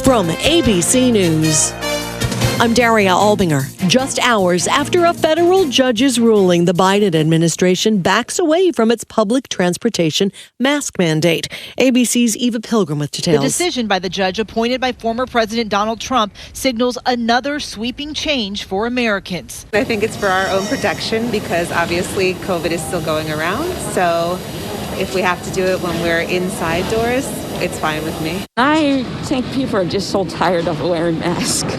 From ABC News, I'm Daria Albinger. Just hours after a federal judge's ruling, the Biden administration backs away from its public transportation mask mandate. ABC's Eva Pilgrim with details. The decision by the judge appointed by former President Donald Trump signals another sweeping change for Americans. I think it's for our own protection because obviously COVID is still going around. So if we have to do it when we're inside doors, it's fine with me. I think people are just so tired of wearing masks.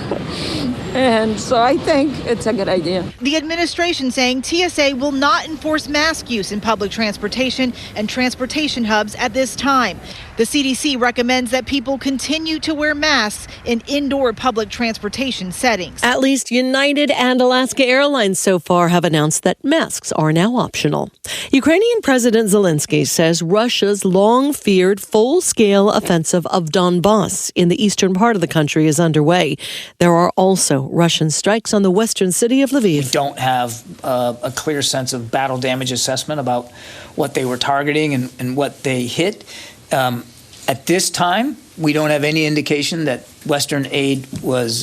And so I think it's a good idea. The administration saying TSA will not enforce mask use in public transportation and transportation hubs at this time. The CDC recommends that people continue to wear masks in indoor public transportation settings. At least United and Alaska Airlines so far have announced that masks are now optional. Ukrainian President Zelensky says Russia's long-feared full-scale offensive of Donbass in the eastern part of the country is underway. There are also Russian strikes on the western city of Lviv. We don't have a clear sense of battle damage assessment about what they were targeting and what they hit. At this time, we don't have any indication that Western aid was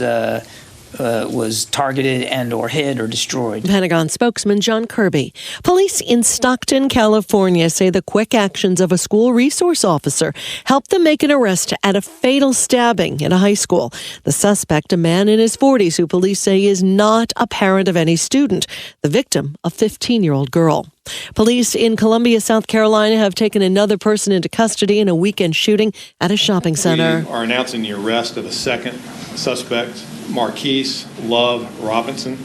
targeted and or hit or destroyed. Pentagon spokesman John Kirby. Police in Stockton, California say the quick actions of a school resource officer helped them make an arrest at a fatal stabbing in a high school. The suspect, a man in his 40s who police say is not a parent of any student. The victim, a 15-year-old girl. Police in Columbia, South Carolina have taken another person into custody in a weekend shooting at a shopping center. We are announcing the arrest of a second suspect, Marquise Love Robinson,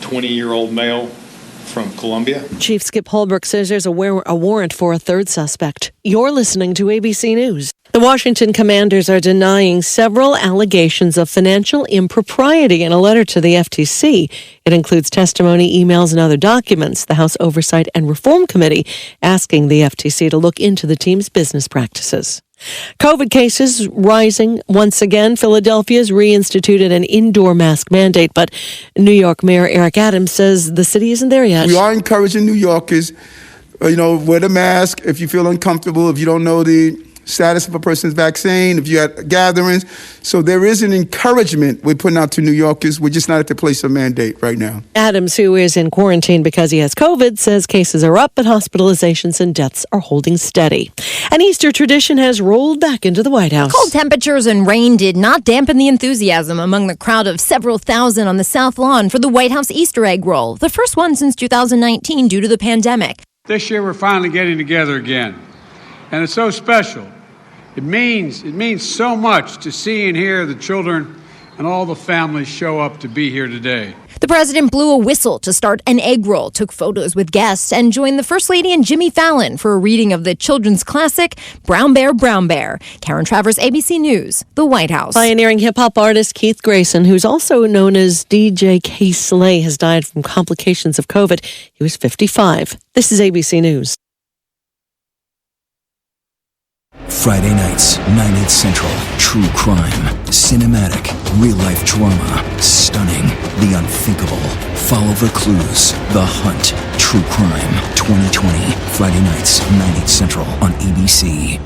20-year-old male from Columbia. Chief Skip Holbrook says there's a warrant for a third suspect. You're listening to ABC News. The Washington Commanders are denying several allegations of financial impropriety in a letter to the FTC. It includes testimony, emails, and other documents. The House Oversight and Reform Committee asking the FTC to look into the team's business practices. COVID cases rising once again. Philadelphia's reinstituted an indoor mask mandate, but New York Mayor Eric Adams says the city isn't there yet. We are encouraging New Yorkers, wear the mask if you feel uncomfortable, if you don't know the status of a person's vaccine, if you had gatherings. So there is an encouragement we're putting out to New Yorkers. We're just not at the place of mandate right now. Adams, who is in quarantine because he has COVID, says cases are up, but hospitalizations and deaths are holding steady. An Easter tradition has rolled back into the White House. Cold temperatures and rain did not dampen the enthusiasm among the crowd of several thousand on the South Lawn for the White House Easter egg roll, the first one since 2019 due to the pandemic. This year we're finally getting together again, and it's so special. It means so much to see and hear the children and all the families show up to be here today. The president blew a whistle to start an egg roll, took photos with guests, and joined the First Lady and Jimmy Fallon for a reading of the children's classic, Brown Bear, Brown Bear. Karen Travers, ABC News, the White House. Pioneering hip-hop artist Keith Grayson, who's also known as DJ K. Slay, has died from complications of COVID. He was 55. This is ABC News. Friday nights, 9/8 Central. True crime. Cinematic. Real-life drama. Stunning. The unthinkable. Follow the clues. The Hunt. True crime. 2020. Friday nights, 9/8 Central on ABC.